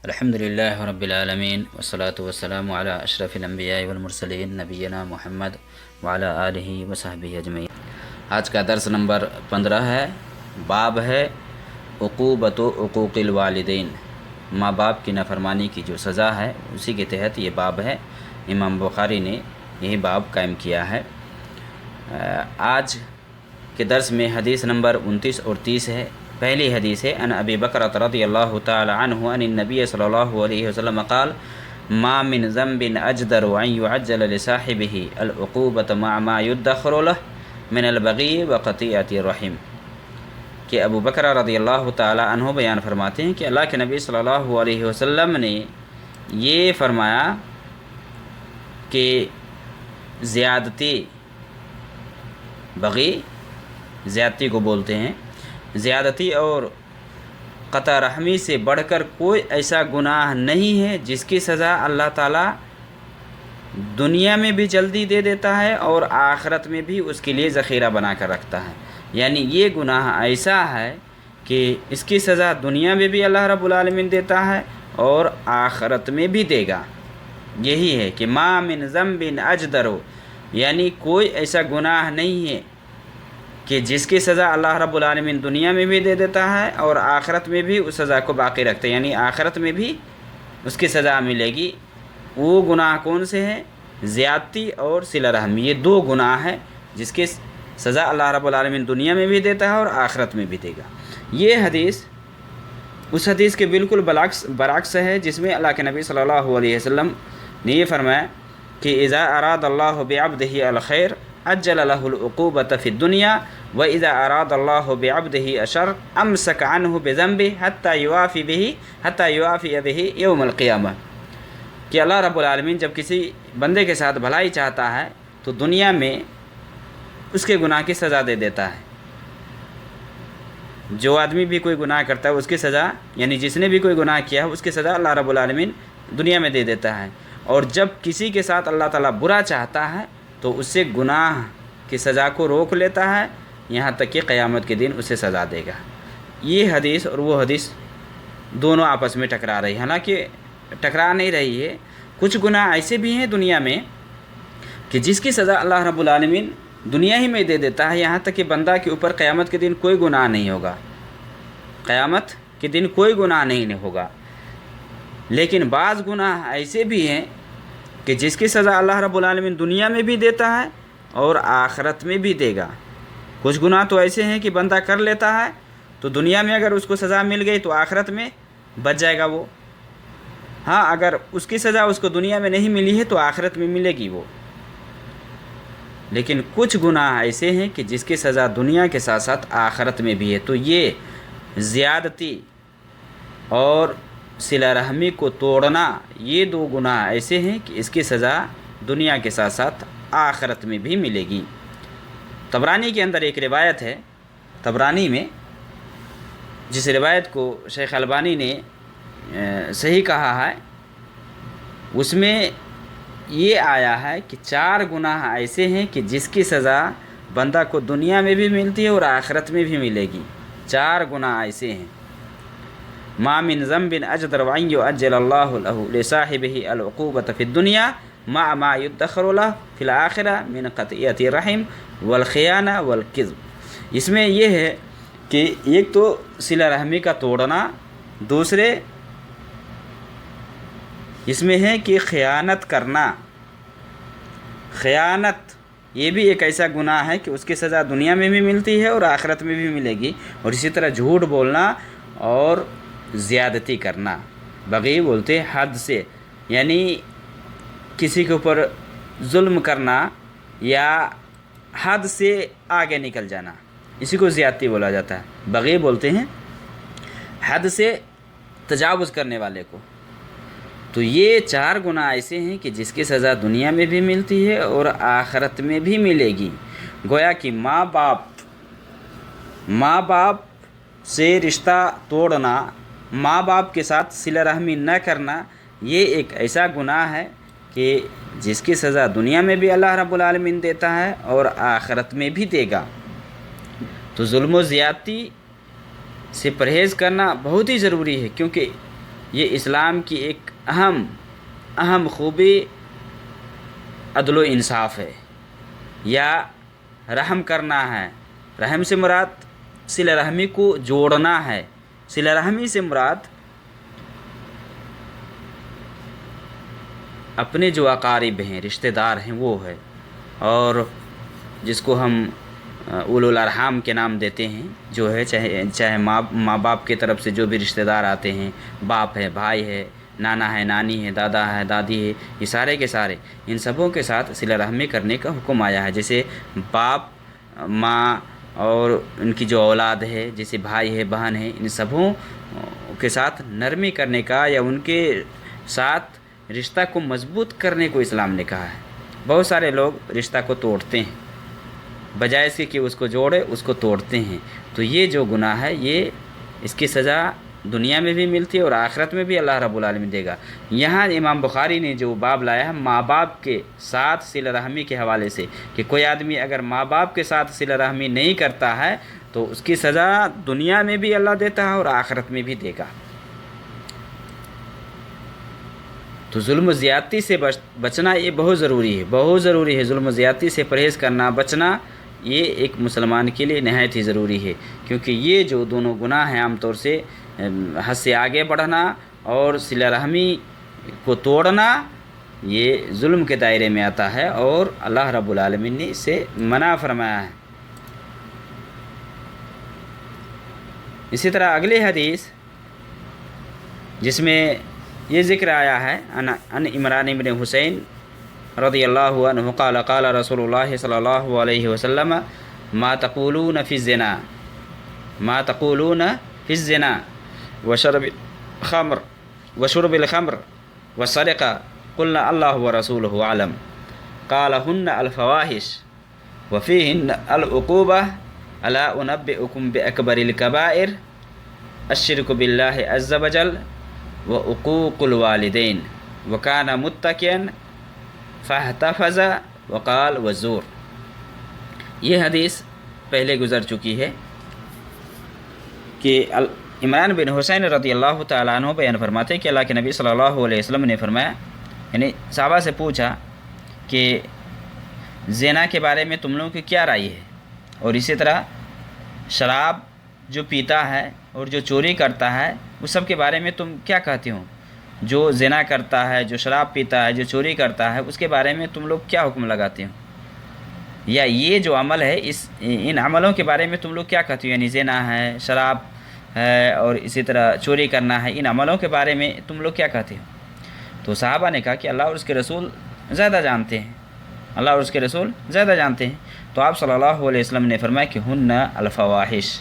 الحمدللہ رب العالمین والصلاة والسلام علی اشرف الانبیاء والمرسلین نبینا محمد وعلی آلہ وصحبہ اجمعین۔ آج کا درس نمبر 15 ہے، باب ہے عقوبۃ عقوق الوالدین، ماں باپ کی نافرمانی کی جو سزا ہے اسی کے تحت یہ باب ہے۔ امام بخاری نے یہی باب قائم کیا ہے۔ آج کے درس میں حدیث نمبر 29 اور 30 ہے۔ پہلی حدیث ہے ان ابی بکر رضی اللہ تعالی عنہ ان النبی صلی اللہ علیہ وسلم قال ما من ذنب اجدر ان يعجل لصاحبه العقوبة مع ما يدخر له من البغي وقطيعة الرحم، کہ ابو بکر رضی اللہ تعالی عنہ بیان فرماتے ہیں کہ اللہ کے نبی صلی اللہ علیہ وسلم نے یہ فرمایا کہ زیادتی، بغی زیادتی کو بولتے ہیں، زیادتی اور قطع رحمی سے بڑھ کر کوئی ایسا گناہ نہیں ہے جس کی سزا اللہ تعالیٰ دنیا میں بھی جلدی دے دیتا ہے اور آخرت میں بھی اس کے لیے ذخیرہ بنا کر رکھتا ہے۔ یعنی یہ گناہ ایسا ہے کہ اس کی سزا دنیا میں بھی اللہ رب العالمین دیتا ہے اور آخرت میں بھی دے گا۔ یہی ہے کہ ما من ذنب اجدر، یعنی کوئی ایسا گناہ نہیں ہے کہ جس کی سزا اللہ رب العالمین دنیا میں بھی دے دیتا ہے اور آخرت میں بھی اس سزا کو باقی رکھتے ہیں، یعنی آخرت میں بھی اس کی سزا ملے گی۔ وہ گناہ کون سے ہیں؟ زیادتی اور صلہ رحمی، یہ دو گناہ ہیں جس کی سزا اللہ رب العالمین دنیا میں بھی دیتا ہے اور آخرت میں بھی دے گا۔ یہ حدیث اس حدیث کے بالکل برعکس ہے جس میں اللہ کے نبی صلی اللہ علیہ وسلم نے یہ فرمایا کہ اذا اراد اللہ بعبدہ الخیر عجل له العقوبۃ فی الدنیا واذا اراد اللہ بعبدہ الشر امسک عنہ بذنبہ حتی یوافی بہ یوم القیامہ، کہ اللہ رب العالمین جب کسی بندے کے ساتھ بھلائی چاہتا ہے تو دنیا میں اس کے گناہ کی سزا دے دیتا ہے۔ جو آدمی بھی کوئی گناہ کرتا ہے اس کی سزا، یعنی جس نے بھی کوئی گناہ کیا ہے اس کی سزا اللہ رب العالمین دنیا میں دے دیتا ہے، اور جب کسی کے ساتھ اللہ تعالیٰ برا چاہتا ہے تو اس سے گناہ کی سزا کو روک لیتا ہے یہاں تک کہ قیامت کے دن اسے سزا دے گا۔ یہ حدیث اور وہ حدیث دونوں آپس میں ٹکرا رہی ہے، حالانکہ ٹکرا نہیں رہی ہے۔ کچھ گناہ ایسے بھی ہیں دنیا میں کہ جس کی سزا اللہ رب العالمین دنیا ہی میں دے دیتا ہے، یہاں تک کہ بندہ کے اوپر قیامت کے دن کوئی گناہ نہیں ہوگا، قیامت کے دن کوئی گناہ نہیں ہوگا۔ لیکن بعض گناہ ایسے بھی ہیں کہ جس کی سزا اللہ رب العالمین دنیا میں بھی دیتا ہے اور آخرت میں بھی دے گا۔ کچھ گناہ تو ایسے ہیں کہ بندہ کر لیتا ہے تو دنیا میں اگر اس کو سزا مل گئی تو آخرت میں بچ جائے گا وہ، ہاں اگر اس کی سزا اس کو دنیا میں نہیں ملی ہے تو آخرت میں ملے گی وہ۔ لیکن کچھ گناہ ایسے ہیں کہ جس کی سزا دنیا کے ساتھ ساتھ آخرت میں بھی ہے، تو یہ زیادتی اور صلہ رحمی کو توڑنا، یہ دو گناہ ایسے ہیں کہ اس کی سزا دنیا کے ساتھ ساتھ آخرت میں بھی ملے گی۔ طبرانی کے اندر ایک روایت ہے، طبرانی میں جس روایت کو شیخ البانی نے صحیح کہا ہے، اس میں یہ آیا ہے کہ 4 گناہ ایسے ہیں کہ جس کی سزا بندہ کو دنیا میں بھی ملتی ہے اور آخرت میں بھی ملے گی۔ 4 گناہ ایسے ہیں۔ ما من ذنب اجدر ان يعجل اللہ له لصاحبہ العقوبۃ فی الدنیا مع ما يدخر له فی الآخرہ من قطیعۃ الرحم والخیانہ والکذب۔ اس میں یہ ہے کہ ایک تو صلہ رحمی کا توڑنا، دوسرے اس میں ہے کہ خیانت کرنا۔ خیانت یہ بھی ایک ایسا گناہ ہے کہ اس کی سزا دنیا میں بھی ملتی ہے اور آخرت میں بھی ملے گی، اور اسی طرح جھوٹ بولنا اور زیادتی کرنا، بغی بولتے حد سے، یعنی کسی کے اوپر ظلم کرنا یا حد سے آگے نکل جانا، اسی کو زیادتی بولا جاتا ہے۔ بغی بولتے ہیں حد سے تجاوز کرنے والے کو۔ تو یہ 4 گناہ ایسے ہیں کہ جس کی سزا دنیا میں بھی ملتی ہے اور آخرت میں بھی ملے گی۔ گویا کہ ماں باپ سے رشتہ توڑنا، ماں باپ کے ساتھ صلہ رحمی نہ کرنا، یہ ایک ایسا گناہ ہے کہ جس کی سزا دنیا میں بھی اللہ رب العالمین دیتا ہے اور آخرت میں بھی دے گا۔ تو ظلم و زیادتی سے پرہیز کرنا بہت ہی ضروری ہے، کیونکہ یہ اسلام کی ایک اہم خوبی عدل و انصاف ہے یا رحم کرنا ہے۔ رحم سے مراد صلہ رحمی کو جوڑنا ہے۔ صلہ رحمی سے مراد اپنے جو اقارب ہیں، رشتہ دار ہیں، وہ ہے، اور جس کو ہم اولو الارحام کے نام دیتے ہیں، جو ہے چاہے ماں باپ کی طرف سے جو بھی رشتہ دار آتے ہیں، باپ ہے، بھائی ہے، نانا ہے، نانی ہے، دادا ہے، دادی ہے، یہ سارے کے سارے ان سبوں کے ساتھ صلہ رحمی کرنے کا حکم آیا ہے۔ جیسے باپ، ماں اور ان کی جو اولاد ہے، جیسے بھائی ہے، بہن ہے، ان سبوں کے ساتھ نرمی کرنے کا یا ان کے ساتھ رشتہ کو مضبوط کرنے کو اسلام نے کہا ہے۔ بہت سارے لوگ رشتہ کو توڑتے ہیں، بجائے اس کے کہ اس کو جوڑے اس کو توڑتے ہیں۔ تو یہ جو گناہ ہے، یہ اس کی سزا دنیا میں بھی ملتی ہے اور آخرت میں بھی اللہ رب العالمین دے گا۔ یہاں امام بخاری نے جو باب لایا ہے ماں باپ کے ساتھ صلہ رحمی کے حوالے سے، کہ کوئی آدمی اگر ماں باپ کے ساتھ صلہ رحمی نہیں کرتا ہے تو اس کی سزا دنیا میں بھی اللہ دیتا ہے اور آخرت میں بھی دے گا۔ تو ظلم و زیادتی سے بچنا یہ بہت ضروری ہے، بہت ضروری ہے۔ ظلم و زیادتی سے پرہیز کرنا، بچنا، یہ ایک مسلمان کے لیے نہایت ہی ضروری ہے، کیونکہ یہ جو دونوں گناہ ہیں عام طور سے حد سے آگے بڑھنا اور صلہ رحمی کو توڑنا، یہ ظلم کے دائرے میں آتا ہے اور اللہ رب العالمین نے اسے منع فرمایا ہے۔ اسی طرح اگلی حدیث جس میں یہ ذکر آیا ہے، ان عمران بن حسین رضی اللہ عنہ قال قال رسول اللہ صلی اللہ علیہ وسلم ما تقولون فی الزنا ما تقولون فی الزنا وشرب الخمر والسرقہ قلنا اللہ ورسولہ اعلم قال ہن الفواحش وفیہن العقوبہ الا انبئکم باکبر الکبائر الشرک باللہ عز وجل وعقوق الوالدین وکان متکئا فاحتفظ وقال والزور۔ یہ حدیث پہلے گزر چکی ہے کہ عمران بن حسین رضی اللہ تعالیٰ عنہ بیان فرماتے کہ اللہ کے نبی صلی اللہ علیہ وسلم نے فرمایا، یعنی صحابہ سے پوچھا کہ زنا کے بارے میں تم لوگوں کی کیا رائے ہے، اور اسی طرح شراب جو پیتا ہے اور جو چوری کرتا ہے اس سب کے بارے میں تم کیا کہتے ہو؟ جو زنا کرتا ہے، جو شراب پیتا ہے، جو چوری کرتا ہے، اس کے بارے میں تم لوگ کیا حکم لگاتے ہو؟ یا یہ جو عمل ہے ان عملوں کے بارے میں تم لوگ کیا کہتے ہو؟ یعنی زنا ہے، شراب ہے اور اسی طرح چوری کرنا ہے، ان عملوں کے بارے میں تم لوگ کیا کہتے ہو؟ تو صحابہ نے کہا کہ اللہ اور اس کے رسول زیادہ جانتے ہیں، اللہ اور اس کے رسول زیادہ جانتے ہیں۔ تو آپ صلی اللہ علیہ وسلم نے فرمایا کہ ہن الفواحش،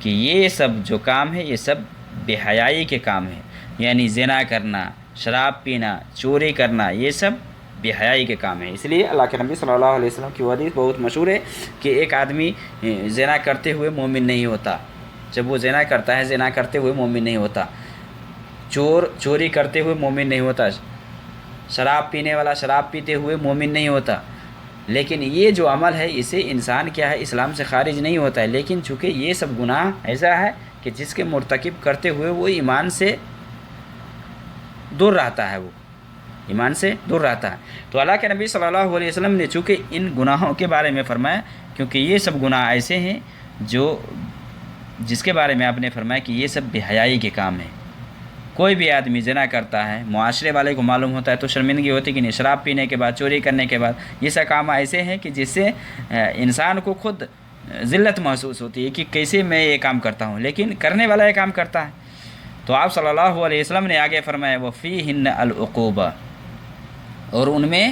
کہ یہ سب جو کام ہے یہ سب بے حیائی کے کام ہیں، یعنی زنا کرنا، شراب پینا، چوری کرنا، یہ سب بے حیائی کے کام ہیں۔ اس لیے اللہ کے نبی صلی اللہ علیہ وسلم کی وہ حدیث بہت مشہور ہے کہ ایک آدمی زنا کرتے ہوئے مومن نہیں ہوتا، جب وہ زنا کرتا ہے زنا کرتے ہوئے مومن نہیں ہوتا، چوری کرتے ہوئے مومن نہیں ہوتا، شراب پینے والا شراب پیتے ہوئے مومن نہیں ہوتا، لیکن یہ جو عمل ہے اسے انسان کیا ہے اسلام سے خارج نہیں ہوتا ہے، لیکن چونکہ یہ سب گناہ ایسا ہے کہ جس کے مرتکب کرتے ہوئے وہ ایمان سے دور رہتا ہے، وہ ایمان سے دور رہتا ہے۔ تو اللہ کے نبی صلی اللہ علیہ وسلم نے چونکہ ان گناہوں کے بارے میں فرمایا، کیونکہ یہ سب گناہ ایسے ہیں جس کے بارے میں آپ نے فرمایا کہ یہ سب بے حیائی کے کام ہیں۔ کوئی بھی آدمی زنا کرتا ہے، معاشرے والے کو معلوم ہوتا ہے تو شرمندگی ہوتی کہ نہیں، شراب پینے کے بعد، چوری کرنے کے بعد، یہ سب کام ایسے ہیں کہ جس سے انسان کو خود ذلت محسوس ہوتی ہے کہ کیسے میں یہ کام کرتا ہوں، لیکن کرنے والا یہ کام کرتا ہے۔ تو آپ صلی اللہ علیہ وسلم نے آگے فرمایا وَفِيهِنَّ الْعُقُوبَةُ، اور ان میں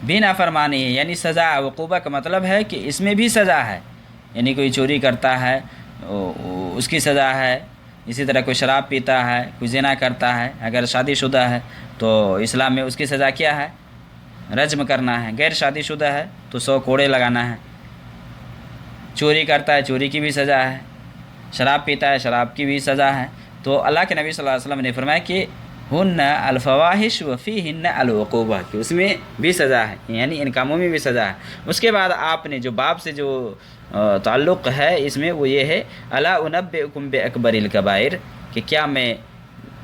بھی نافرمانی ہے، یعنی سزا۔ عقوبہ کا مطلب ہے کہ اس میں بھی سزا ہے، یعنی کوئی چوری کرتا ہے اس کی سزا ہے، اسی طرح کوئی شراب پیتا ہے، کوئی زنا کرتا ہے، اگر شادی شدہ ہے تو اسلام میں اس کی سزا کیا ہے؟ رجم کرنا ہے، غیر شادی شدہ ہے تو 100 کوڑے لگانا ہے، چوری کرتا ہے چوری کی بھی سزا ہے، شراب پیتا ہے شراب کی بھی سزا ہے۔ تو اللہ کے نبی صلی اللہ علیہ وسلم نے فرمایا کہ ہن الفواحش وفیہن العقوبہ، کہ اس میں بھی سزا ہے، یعنی ان کاموں میں بھی سزا ہے۔ اس کے بعد آپ نے جو باب سے جو تعلق ہے اس میں وہ یہ ہے الا انبئکم باکبر الکبائر، کہ کیا میں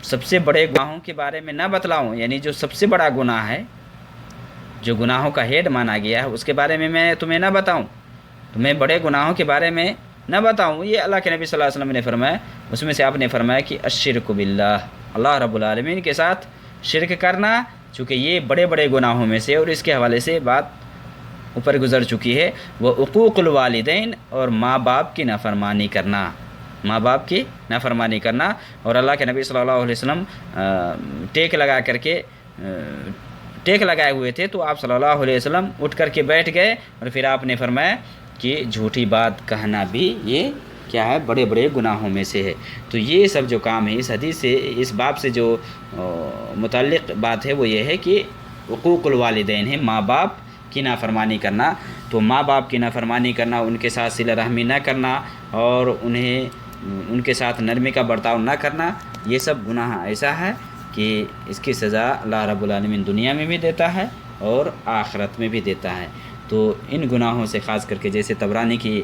سب سے بڑے گناہوں کے بارے میں نہ بتلاؤں، یعنی جو سب سے بڑا گناہ ہے، جو گناہوں کا ہیڈ مانا گیا ہے، اس کے بارے میں تمہیں نہ بتاؤں، تمہیں بڑے گناہوں کے بارے میں نہ بتاؤں؟ یہ اللہ کے نبی صلی اللہ علیہ وسلم نے فرمایا۔ اس میں سے آپ نے فرمایا کہ الشرک باللہ، اللہ رب العالمین کے ساتھ شرک کرنا، چونکہ یہ بڑے بڑے گناہوں میں سے، اور اس کے حوالے سے بات اوپر گزر چکی ہے، وہ حقوق الوالدین، اور ماں باپ کی نافرمانی کرنا، ماں باپ کی نافرمانی کرنا۔ اور اللہ کے نبی صلی اللہ علیہ وسلم ٹیک لگائے ہوئے تھے، تو آپ صلی اللہ علیہ وسلم اٹھ کر کے بیٹھ گئے، اور پھر آپ نے فرمایا کہ جھوٹی بات کہنا بھی یہ کیا ہے، بڑے بڑے گناہوں میں سے ہے۔ تو یہ سب جو کام ہے، اس حدیث سے، اس باب سے جو متعلق بات ہے وہ یہ ہے کہ حقوق الوالدین ہے، ماں باپ کی نافرمانی کرنا۔ تو ماں باپ کی نافرمانی کرنا، ان کے ساتھ صلہ رحمی نہ کرنا، اور ان کے ساتھ نرمی کا برتاؤ نہ کرنا، یہ سب گناہ ایسا ہے کہ اس کی سزا اللہ رب العالمین دنیا میں بھی دیتا ہے اور آخرت میں بھی دیتا ہے۔ تو ان گناہوں سے خاص کر کے، جیسے طبرانی کی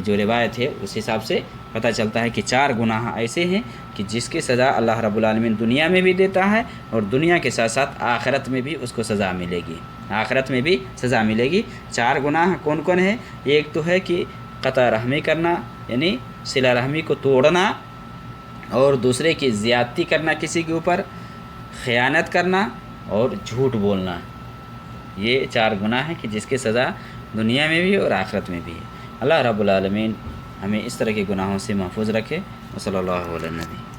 جو روایت ہے اس حساب سے پتہ چلتا ہے کہ 4 گناہ ایسے ہیں کہ جس کی سزا اللہ رب العالمین دنیا میں بھی دیتا ہے، اور دنیا کے ساتھ ساتھ آخرت میں بھی اس کو سزا ملے گی، آخرت میں بھی سزا ملے گی۔ 4 گناہ کون کون ہیں؟ ایک تو ہے کہ قطع رحمی کرنا، یعنی صلہ رحمی کو توڑنا، اور دوسرے کی زیادتی کرنا کسی کے اوپر، خیانت کرنا، اور جھوٹ بولنا۔ یہ 4 گناہ ہیں کہ جس کی سزا دنیا میں بھی اور آخرت میں بھی ہے۔ اللہ رب العالمین ہمیں اس طرح کے گناہوں سے محفوظ رکھے۔ وصلی اللہ علیہ نبی۔